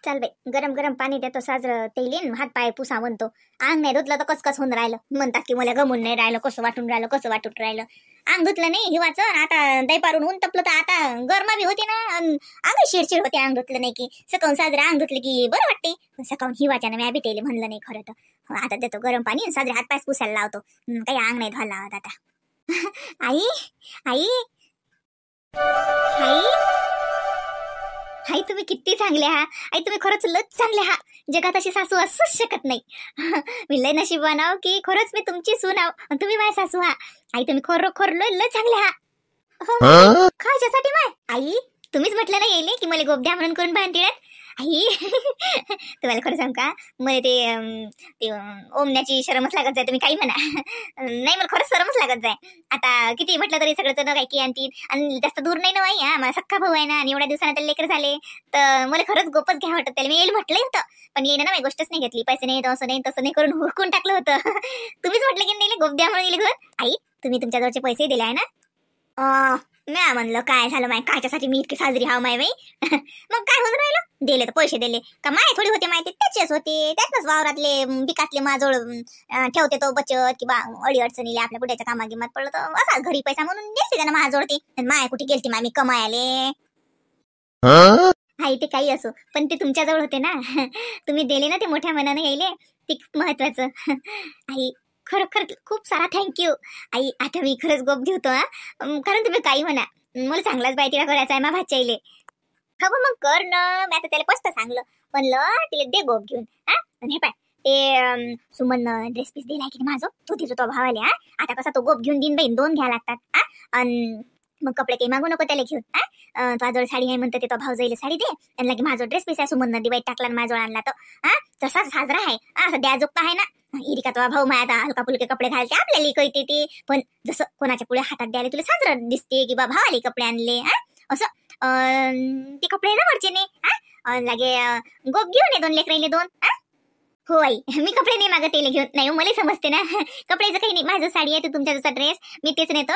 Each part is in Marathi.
चल बाई, गरम गरम पाणी देतो साजरं तेलीन, हात पाय पुसा म्हणतो. अंग नाही धुतलं तर कसं होऊन राहिलं. म्हणतात की मला गमून नाही राहिलं, कसं वाटून राहिलं. अंग धुतलं नाही हिवाचं, आता दही पारून ऊन तपलं तर आता गरमा बी होते ना, अंग शिरशिर होते अंग धुतलं नाही की. सकाळून साजरं अंग धुतलं की बरं वाटते. सकाळून हिवाच्या ना मी तेली म्हणलं नाही खरं तर. आता देतो गरम पाणी, साजरे हात पाय पुसायला लावतो. काही अंग नाही धुवायला लावत आता. आई आई आई आई तुम्ही किती चांगले हा. आई तुम्ही खरंच लच चांगले हा. जगात अशी सासू असूच शकत नाही. मी लय नशीबवान आहो की खरंच मी तुमची सून आहो आणि तुम्ही माझी सासू हा. आई तुम्ही खरोखर लय चांगले हा. हो खायच्यासाठी माय आई तुम्हीच म्हटलं ना येईल की मला गोबद्या म्हणून करून बांधतील आई. तुम्हाला खरं सांग का, मला ते ओमण्याची शरमच लागत जाय. तुम्ही काही म्हणा. नाही मला खरंच शरमच लागत जाय. आता किती म्हटलं तरी सगळं जण काही की आणतील आणि जास्त दूर नाही ना बाई. हा मला सख्खा भाऊ आहे ना आणि एवढ्या दिवसानं त्याला लेकर झाले तर मला खरंच गोपच घ्या वाटत. त्याला मी येईल म्हटलं होतं पण येईन ना मी गोष्टच नाही घेतली. पैसे नाही असं नाही तसं नाही करून हुकून टाकलं होतं. तुम्हीच म्हटलं की नाही गोप द्या म्हणून येईल घर. आई तुम्ही तुमच्या जवळचे पैसे दिले आहे ना. म्या म्हणलं काय झालं माय कायच्यासाठी मी इतकी साजरी हाव माय बाई. मग काय होऊन राहिलं. दिले तर पैसे दिले का माय थोडी होते माहिती त्याचेच होते. त्यातच वावरातले पिकातले माझोळ ठेवते तो बचत किंवा अडी अडचणीले आपल्या पुढ्याच्या कामा गिमात पडलं तर असा घरी पैसा म्हणून द्यायचे त्यांना माझोळती. माय कुठे गेलती माय मी कमायले. हाय ते काही असो पण ते तुमच्याजवळ होते ना. तुम्ही दिले ना ते मोठ्या मनाने यायले ते महत्वाचं. आई खरोखर खूप सारा थँक्यू. आई आता मी खरंच गोप घेतो हा. कारण तुम्ही काही म्हणा मला चांगलाच बायतीला करायचा आहे मा भाच्याईले. हा मग कर ना. मी आता त्याला पस्त सांगलं म्हणलं तिला दे गोप घेऊन. हा हे पाय ते सुमन ड्रेस पीस दिलाय की माझं तो तिथं तो भावाले. हा आता कसा तो गोप घेऊन देईन बाईन 2 घ्या लागतात. हा आणि मग कपडे काही मागू नको त्याला घेऊन. हा तुझ्याजवळ साडी आहे म्हणतं ते तो भाऊ जाईल साडी दे आणि लगे माझं ड्रेस पीस आहे सुमन दिवाईत टाकला माझ्याजवळ आणला तो. हा तसा साजरा आहे. हा द्या जोगता आहे ना. इरिका तो भाऊ माय आता हलका फुलके कपडे घालते आपल्याला कळते ते पण जसं कोणाच्या पुढे हातात द्यायला तुला साजरा दिसते की बा भावाले कपडे आणले. हा असं ते कपडे ना वरचे नाही. लागे गोप घेऊन ये 2 लेकराईले 2. हो आई मी कपडे नाही मागत येले घेऊन. नाही मला समजते ना कपड्याचं काही नाही. माझं साडी आहे तुमच्या जसा ड्रेस मी तेच नेतो.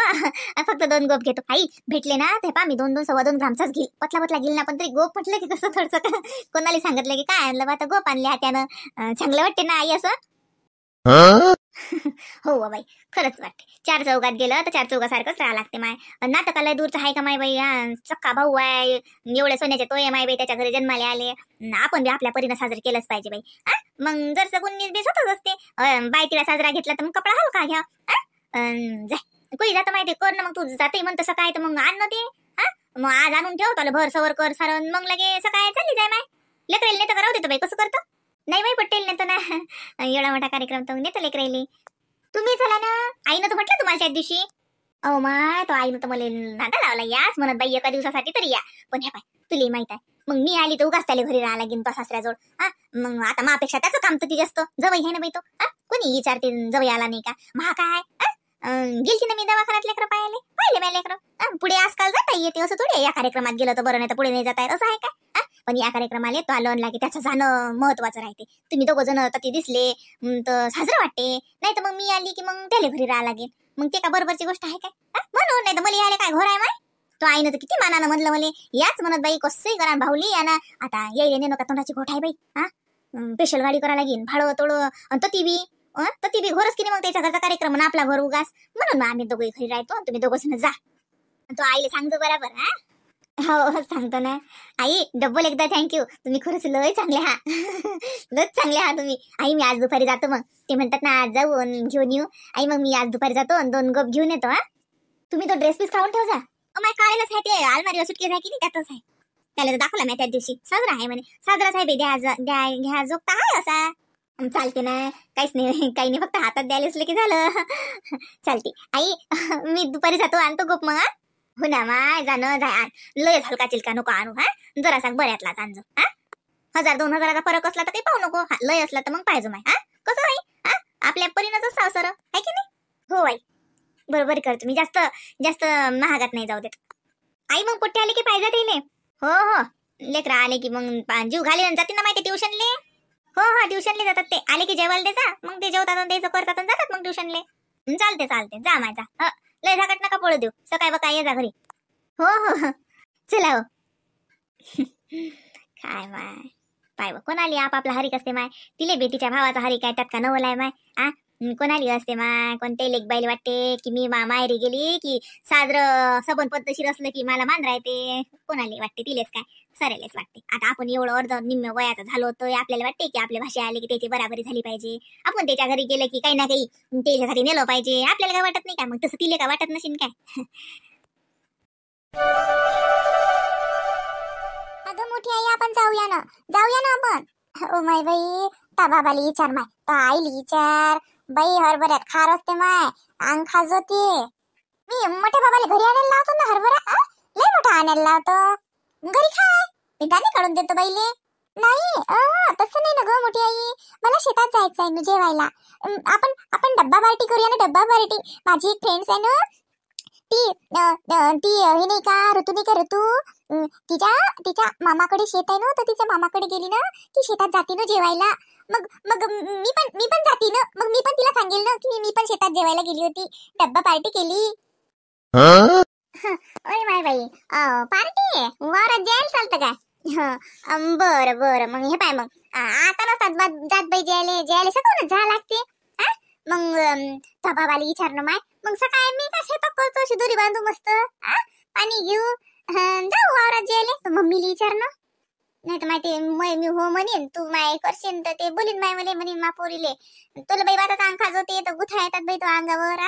फक्त 2 गोप घेतो. आई भेटले ना ते पा मी 2-2 2.25 ग्रामचाच घेईल. पतला घेईल ना पण तरी गोप म्हटलं की कसं थोडस कोणाला सांगितलं की काय आणलं आता गोप आणले हात्यानं चांगलं वाटते ना आई असं. हो बाई खरंच वाटते. 4 चौघात गेलं तर 4 चौघासारखंच राहा लागते माय. नाटकाला दूरचं आहे का माय बाई. चक्का भाऊ आहे एवढे सोन्याचे तोय माय बाई त्याच्या घरी जन्माले आले. आपण बी आपल्या परीनं साजरं केलंच पाहिजे बाई. मग जर सगून बी स्वतःच असते. बाई तिला साजरा घेतला तर मग कपडा हलका घ्या. जाय कोणी जातं माहिती कर ना. मग तू जाते म्हणतं सकाळी तर मग आण ना ते. मग आज आणून ठेव त्याला भर सवर कर सारण मग लगे सकाळी चालली जाय माय. लेकरायला नेतं करावं देतो बाई कसं करतो. नाही बाई पटेल नेतो ना. एवढा मोठा कार्यक्रम तर नेतो लेकरायले. तुम्ही चला ना. आईनं तर म्हटलं तुम्हाला त्याच दिवशी. अहो माय तो आईनं तर मला नादा लावला याच म्हणत बाई एका दिवसासाठी तरी या. पण ह्या पाय तुला माहित आहे मग मी आली तर उगाच त्याला घरी राहायला लागेल तो सासऱ्याजवळ. मग आता मापेक्षा त्याचं काम तर ती जास्त जवळ आहे ना बाई तो. कोणी विचारते जवळ आला नाही का महा काय. गेलती ना मी दवाखान्यात लेकरं पाहिले मी लेकरं. पुढे आजकाल जाता येते असं थोडी या कार्यक्रमात गेलं तर बरं नाही तर पुढे नाही जाता येत असं आहे का. पण या कार्यक्रमाला तो आलो लागे त्याचं जाणं महत्वाचं राहते. तुम्ही 2 जण तर ते दिसले तर साजरं वाटते. नाही तर मग मी आली की मग त्याला घरी राहा लागेल. मग ते का बरोबरची गोष्ट आहे काय. म्हणून नाही तर मला यायला काय घर आहे माय. तो आईनं तर किती मानानं म्हणलं मला याच म्हणत बाई कसंही करा भाऊली या ना. आता यायला नाही नका तोंडाची घोट आहे बाई. स्पेशल गाडी करा लागेल भाडं तोडं तर ती बी घरच की नाही मग त्याच्या घरचा कार्यक्रम आपला घर उगास. म्हणून मग आम्ही 2 घरी राहतो तुम्ही 2 जण जा. तो आईला सांगतो बरोबर. हो सांगतो ना. आई डबल एकदा थँक्यू. तुम्ही खरंच लय चांगले हा. लयच चांगले हा तुम्ही. आई मी आज दुपारी जातो मग ते म्हणतात ना आज जाऊ घेऊन येऊ. आई मग मी आज दुपारी जातो आणि 2 गप घेऊन येतो. तुम्ही तो ड्रेस पीस खाऊन ठेव जा. माय काढायलाच आहे ते अलमारीवर सुटकेस आहे की नाही त्यातच आहे. त्याला तर दाखवला मी त्या दिवशी साजरा आहे म्हणे. साजरा साहेब घ्या जोगता आहे असा. चालते ना काहीच नाही काही नाही फक्त हातात द्यायला असलं की झालं. चालते आई मी दुपारी जातो आणतो गोप मग. हो ना माय जाणं जाय लय हलका चिलका नको आणू. जरा सांग बऱ्यातलाच आणजो. 1000-2000चा फरक असला तर काही पाहू नको. लय असला तर मग पाहिजे माय. कसं आई आपल्या परीनच सावसर आहे की नाही. हो आई बरोबर करतो मी. जास्त जास्त महागात नाही जाऊ देत. आई मग पुट्टे आले की पाहिजे त्याने. हो लेकरं आले की मग जीव घाली जाते ना माहिती ट्युशनले. हो ट्युशनले जातात ते. आले की जेवायला द्यायचा मग ते जेवतात द्यायचं करतात जातात मग ट्युशनले. चालते जा माझा. लय झाकट नका पडू देऊ. सकाळी बघा ये जा घरी. हो चला हो. काय माय पाय व कोणाली आपापला हरिक असते माय. तिले बेटीच्या भावाचा हरिक आहे त्यात का नवलाय माय. कोणाली असते माय. कोणते लेकबाईला वाटते की मी माहेरी गेली की साजरं सबन पद्धतशीर असलं की मला मान राहते. कोणाला वाटते तिलेच काय सरेलेच वाटते. आता आपण एवढं अर्ध निम्न वयाचं झालो तर आपल्याला वाटते की आपल्या भाषा आले की त्याची बराबरी झाली पाहिजे. आपण त्याच्या घरी गेलं की काही ना काही त्याच्यासाठी नेलं पाहिजे. आपल्याला काय वाटत नाही का मग तसं तिले काय वाटत नसेल काय. अगं मोठी आई आपण जाऊया ना आपण. ओ माय बाई ता बाबाला विचार माय ता आईला विचार बाई हरभऱ्यात खार असते माय अंग खाजवते. मी मोठ्या बाबाला घरी आणायला लावतो ना हरभरा लय मोठा आणायला लावतो घरी खाय मी दाणे काढून देतो बाईले. नाही तसं नाही ना ग मोठी आई मला शेतात जायचं आहे ना जेवायला. आपण डब्बा पार्टी करूया ना डब्बा पार्टी. माझी एक फ्रेंड्स आहे ना ती हे नाही का ऋतू नाही का ऋतू तिच्या मामाकडे शेत आहे ना तर तिच्या मामाकडे गेली ना ती शेतात जाते ना जेवायला. मग मी पण जाते ना मग मी पण तिला सांगेल ना की मी पण शेतात जेवायला गेली होती डब्बा पार्टी केली. ओय माय बाई पार्टी वावरात जायला चालतं काय. बरं मग हे पाय मग आता नसतात जात बाई जेवायला सकाळूनच जा लागते. मग बाबाला विचारणं माय मग सकाळी मी काय स्वयंपाक करतो शिदोरी बांधू मस्त पाणी घेऊ जाऊ वावरात जेवायला. मम्मीला विचारणं नाही तर माहिती मी हो म्हणेन तू माय करशील तर ते बोलीन माय मला म्हणेन मा पोरीले तुला बाई बाता अंग खाजवते तर गुठा येतात बाई तो अंगावर.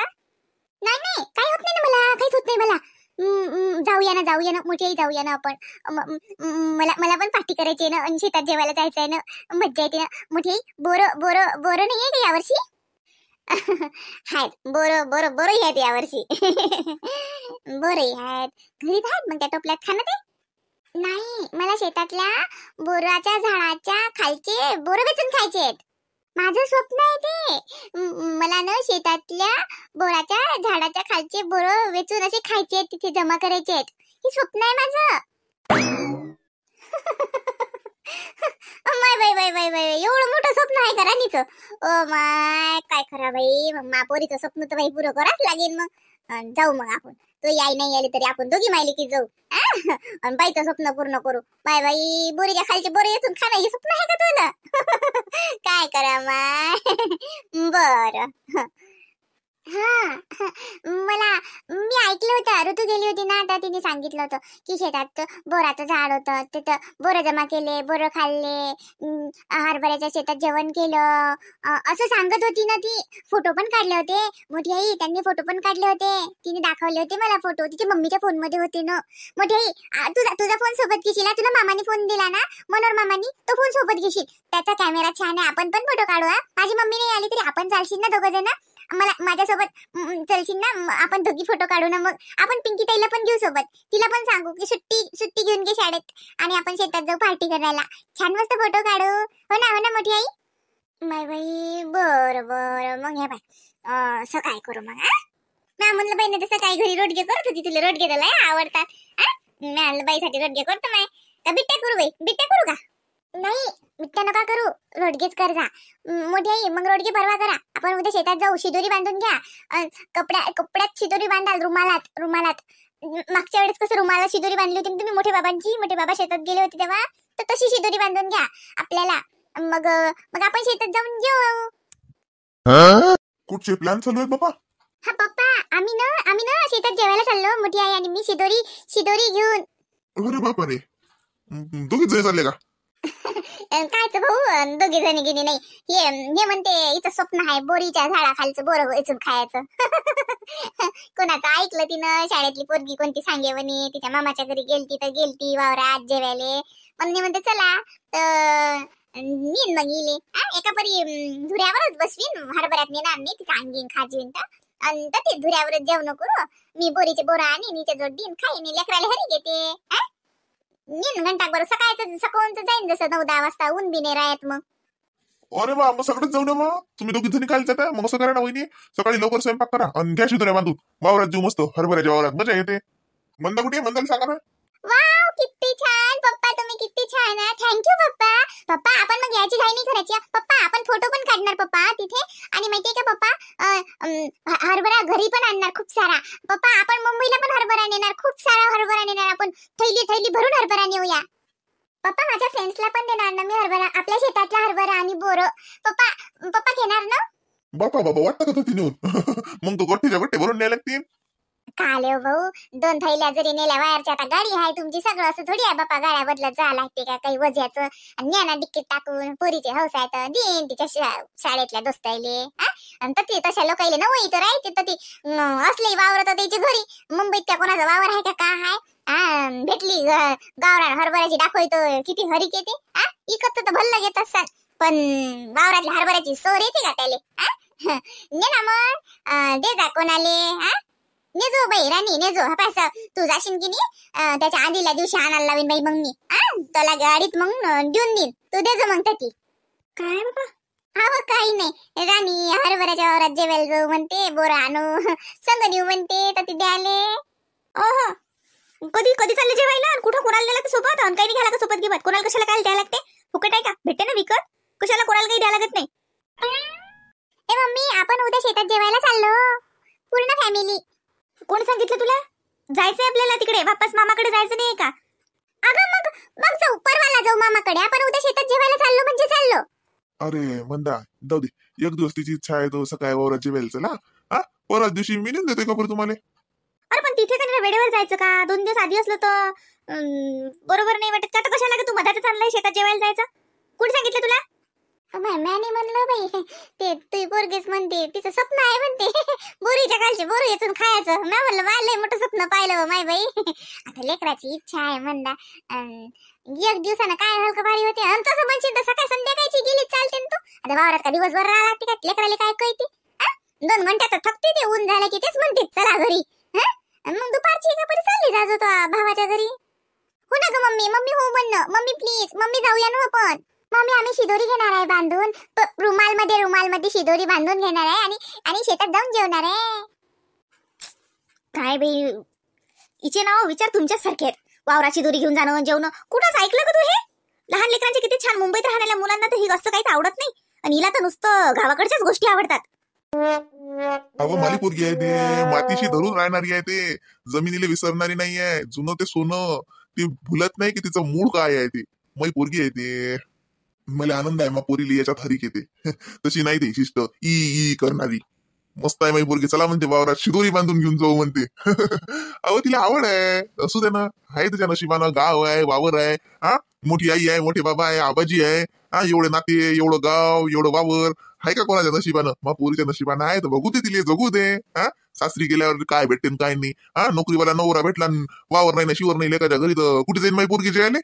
नाही काही होत नाही ना मला काहीच होत नाही मला. जाऊया ना मोठी आई जाऊया ना आपण. मला पण पार्टी करायची आहे ना आणि शेतात जेवायला जायचं आहे ना मज्जा येते ना. मोठी आई बोर नाही आहे का यावर्षी. आहेत बोर आहेत यावर्षी. बोर आहेत घरीच आहेत मग त्या टोपल्यात खाणं ते. नाही मला शेतातल्या बोराच्या झाडाच्या खालचे बोर वेचून खायचे आहेत. माझं स्वप्न आहे ते. मला ना शेतातल्या बोराच्या झाडाच्या खालचे बोर वेचून असे खायचे आहेत तिथे जमा करायचे आहेत. हे स्वप्न आहे माझं. बाई एवढं मोठं स्वप्न आहे का राणीचं. ओ माय काय खरा बाई मग पोरीचं स्वप्न तर बाई पुरं करावंच लागेल. मग जाऊ मग आपण तो याय नाही आली तरी आपण दोघी मायले की जाऊ आणि बाईचं स्वप्न पूर्ण करू. बाई बोरीच्या खालचे बोरे येथून खाणं हे स्वप्न आहे का तुला. काय करा माय. बर मला मी ऐकलं होतं ऋतू गेली होती ना तर तिने सांगितलं होतं की शेतात बोराचं झाड होतं तिथं बोरं जमा केले बोरं खाल्ले हरभऱ्याच्या शेतात जेवण केलं असं सांगत होती ना ती. फोटो पण काढले होते मोठी आई त्यांनी फोटो पण काढले होते. तिने दाखवले होते मला फोटो तिच्या मम्मीच्या फोन मध्ये होते ना. मोठी आई तुझा फोन सोबत घेशील तुला मामाने फोन दिला ना मनोहर मामानी तो फोन सोबत घेशील त्याचा कॅमेरा छान आहे. आपण पण फोटो काढू. माझी मम्मी नाही आली तरी आपण चालशील ना दोघं जण माझ्यासोबत चलशील ना आपण दोघी फोटो काढू ना. मग आपण पिंकी ताईला पण घेऊ सोबत तिला पण सांगू की सुट्टी घेऊन घे शाळेत आणि आपण शेतात जाऊ पार्टी करायला. छान मस्त फोटो काढू. हो ना मोठी आई. माय बाई बरं मग हे बाय सकाळी करू मग. ना म्हणलं बाई नाही तसं काही घरी रोडगे करत होती तुला रोडगे तर लय आवडतात. मी म्हणलं बाईसाठी रोडगे करतो माय का बिट्ट्या करू बाई बिट्ट्या करू का. नाही बिट्ट्या नका करू रोडगेच कर जा. मोठी आई मग रोडगे परवा करा आपण उद्या शेतात जाऊ. शिदोरी बांधून घ्या कपड्यात शिदोरी बांधाल रुमालात. मागच्या वेळेस कसं रुमाला शिदोरी बांधली होती तुम्ही मोठे बाबा शेतात गेले होते तेव्हा तर तशी शिदोरी बांधून घ्या आपल्याला. मग आपण शेतात जाऊन जेवू. कुठचे प्लॅन चालू आहे बाबा. हा पप्पा आम्ही ना शेतात जेवायला चाललो मोठी आई आणि मी शिदोरी घेऊन. अरे बापा रे दोघीच जण चालले का. कायच भाऊ दोघी जणी गेली नाही. हे म्हणते इथं स्वप्न आहे बोरीच्या झाडाखालचं बोर वेचून खायचं. कोणाचं ऐकलं तिनं शाळेतली पोरगी कोणती सांगे म्हणे तिच्या मामाच्या घरी गेलती वावरात जेवायले. म्हणते चला नीन मग इले एका परी धुऱ्यावरच बसवीन हरभऱ्यात नेणार नाही तिचा अंगीन खाजीन आणि ते धुऱ्यावरच जेवण करू. मी बोरीचे बोरा आणि नीच्या जोड दिन खाईन लेकराला हरी घेते. नीन घंटा बरं सकाळचं जाईन जसं 9-10 वाजता ऊन बी नाही राहत. मग अरे वा मग सगळंच जाऊ ना. मग तुम्ही दोघी जणी काय जाता मग असं करा ना वहिनी सकाळी लवकर स्वयंपाक करा आणि घ्या शिदोऱ्या बांधून वावरात जीव मस्त हरभऱ्याच्या वावरात मजा येते. मंदा कुठे मंदाला सांगा ना. वाव किती छान पप्पा तुम्ही किती छान आहे. थँक्यू पप्पा आपण मग याची घाई नाही करायची. पप्पा आपण फोटो पण काढणार पप्पा तिथे आणि माहितीये का पप्पा हरभरा घरी पण आणणार खूप सारा. पप्पा आपण मुंबईला पण हरभरा नेणार खूप सारा हरभरा नेणार. आपण थैली भरून हरभरा नेऊया. पप्पा माझ्या फ्रेंड्सला पण देणार ना मी हरभरा. बोर. पप्पा पप्पा घेणार ना? बापा बाबा वाटतं का तो नेऊन मग तो गट्टीच्या गट्टे भरून न्याय लागतील. काले भाऊ 2 थैल्या जरी नेल्या वायरच्या, आता गाडी आहे तुमची, सगळं असं थोडी आहे बापा. गाड्या बदलत जा लागते का काही वज्याचं. आणि न्याना डिक्कीट टाकून पोरीचे हौस आहे तर देईन तिच्या शाळेतल्या दोस्ताईले. आणि तर तशा लोकाईले नवई तर राहते तर ती असले वावर तर त्याची घरी. मुंबईत त्या कोणाचा वावर आहे का काय आहे? भेटली गावरान हरभऱ्याची दाखवतो तो किती हरी येते. इकत तर भल्ल घेत असतात, पण वावरातल्या हरभऱ्याची सोर येते का त्याले? ने ना मग दे जा कोणाले. नेजो बाई राणी नेजो. हा पासा तू जाशील की नाही त्याच्या आधील्या दिवशी आणायला लावीन बाई मग मी. त्याला गाडीत मग देऊन देईन, तू देजो मग त्याची. काय बाबा? हा काही नाही राणी, हरभऱ्याच्या वावरात जेवायला जाऊ म्हणते, बोर आणू संग देऊ म्हणते तर ती द्याले. ओहो, कधी कधी चालले जेवायला? आणि कुठं कोणाला द्यायला सोबत? आणि काही नाही घ्यायला का सोबत घेतात? कोणाला कशाला काय द्यायला लागते? फुकट आहे का? भेटते ना विकत. कशाला कोणाला काही द्यायला लागत नाही. ए मम्मी आपण उद्या शेतात जेवायला चाललो पूर्ण फॅमिली. कोण सांगितलं तुला? जायचंय आपल्याला तिकडे, वापस मामाकडे जायचं नाही का? अगं मग मग जाऊ, परवाला जाऊ मामाकडे. आपण उद्या शेतात जेवायला चाललो म्हणजे चाललो. अरे मंदा जाऊ दे, एक दिवस तिची इच्छा आहे तो सकाळी वावरात जेवायला चला. परत दिवशी मी नेऊन देते का बरं तुम्हाला? अरे पण तिथे का वेळेवर जायचं का? 2 दिवस आधी असलं तर बरोबर नाही वाटत का? तर कशाला तू मधातच आणलंय शेतात जेवायला जायचं? कोण सांगितलं तुला? म्याने म्हणलं बाई, ते तुझी पोरगीच म्हणते तिचं स्वप्न आहे म्हणते बोरीच्या खालचे बोरू येचून खायचं. ना म्हणलं मला मोठं स्वप्न पाहिलं माय बाई. आता लेकराची इच्छा आहे म्हणला. एक दिवसानं काय हलकं भारी होते. आणि तसं म्हणशील तर सकाळ संध्याकाळची गेली चालते ना तू. आता वावरात का दिवसभर राहा लागते का? लेकराला काय कळते? 2 घंट्यात थकते ते. ऊन झालं की तेच म्हणते चला घरी. मग दुपारची एका परी चालली जाजो तो भावाच्या घरी. हो ना ग मम्मी? मम्मी हो म्हणणं. मम्मी प्लीज मम्मी जाऊया ना आपण. मम्मी आम्ही शिदोरी घेणार आहे बांधून, रुमाल मध्ये शिदोरी बांधून घेणार आहे आणि शेतात जाऊन जेवणार आहे. काय बाई, हिचे नाव विचार तुमच्याच सारखे आहेत. वावराची दोरी घेऊन जाणं जेवण कुठंच ऐकलं का तू हे? लहान लेकरांचे किती छान. मुंबईत राहणाऱ्या मुलांना तर ही असं काहीच आवडत नाही, आणि हिला तर नुसतं गावाकडच्याच गोष्टी आवडतात. अहो माली पोरगी आहे ते, मातीशी धरून राहणारी आहे ते, जमिनीला विसरणारी नाही आहे. जुनं ते सोनं ती भुलत नाही की तिचं मूळ काय आहे ते. मै पोरगी आहे ते. मला आनंद आहे मा पोरीली याच्यात हरीक येते. तशी नाही ती शिस्त ई करणारी. मस्त आहे माई पोरगी. चला म्हणते वावरात शिदोरी बांधून घेऊन जाऊ म्हणते. अहो तिला आवड आहे, असू दे ना. आहे तुझ्या नशिबानं. गाव आहे, वावर आहे, मोठी आई आहे, मोठे बाबा आहे, आबाजी आहे, एवढे नाते, एवढं गाव, एवढं वावर आहे का कोणाच्या नशिबानं? मा पोरीच्या नशिबानं आहे तर बघू दे तिला, जगू दे. सासरी गेल्यावर काय भेटते काय नाही. नोकरीवाला नवरा भेटला, वावर नाही ना शिवर नाही लेकाच्या घरी, तर कुठे जाईन माई पोरगी जेवायला?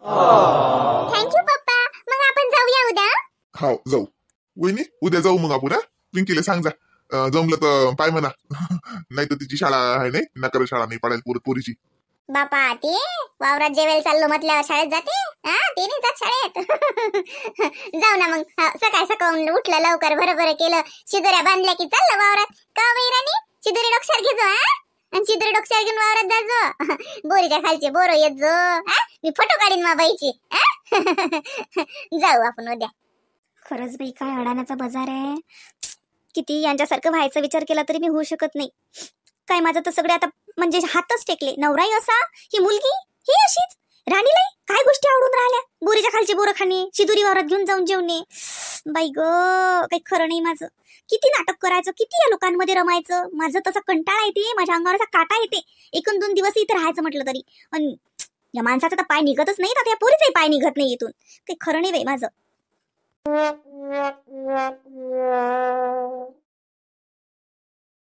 थँक्यू पप्पा. मग आपण जाऊया उद्या. हाव जाऊ वहिनी, उद्या जाऊ मग आपण. पिंकीला सांग जा, जमलं तर पाय म्हणा. नाही तर तिची शाळा आहे नाही, नकर शाळा नाही पडायला पोरीची. बापा ते वावरात जेवायला चाललो म्हटल्यावर शाळेत जाते? ते नाही जात शाळेत. जाऊ ना मग. सकाळ सकाळ उठलं लवकर, बरोबर केलं, शिदोऱ्या बांधल्या की चाललं वावरात. का वैराणी शिदोरी डोक्यावर घेजो. आणि शिदोरी डोक्यावर घेऊन वावरात जाजो. बोरीच्या खालचे बोर येत जो. मी फोटो काढीन मा बाईची. जाऊ आपण उद्या. खरंच बाई, काय अडाण्याचा बाजार आहे. किती यांच्यासारखं व्हायचा विचार केला तरी मी होऊ शकत नाही. काय माझं तर सगळे आता म्हणजे हातच टेकले. नवराही असा, ही मुलगी ही अशीच. राणीलाही काय गोष्टी आवडून राहिल्या. बोरीच्या खालची बोरं खाणे, शिदोरी वावरात घेऊन जाऊन जेवणे. बाई ग, काही खरं नाही माझं. किती नाटक करायचं, किती या लोकांमध्ये रमायचं. माझं तसा कंटाळा येते, माझ्या अंगावर असा काटा येते. 1-2 दिवस इथे राहायचं म्हटलं तरी. आणि या माणसाचा तर पाय निघतच नाही, आता या पोरीचाही पाय निघत नाही इथून. काही खरं नाही बाई माझं.